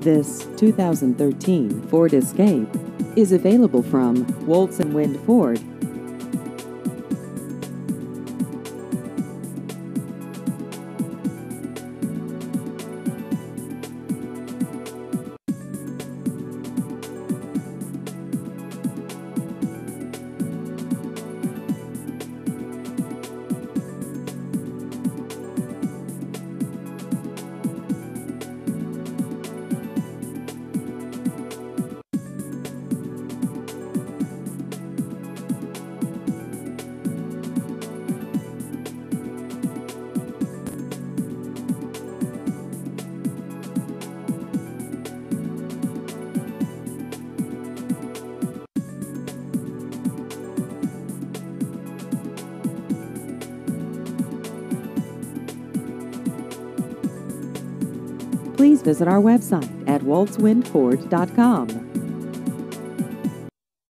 This 2013 Ford Escape is available from Woltz & Wind Ford. Please visit our website at woltzwindford.com.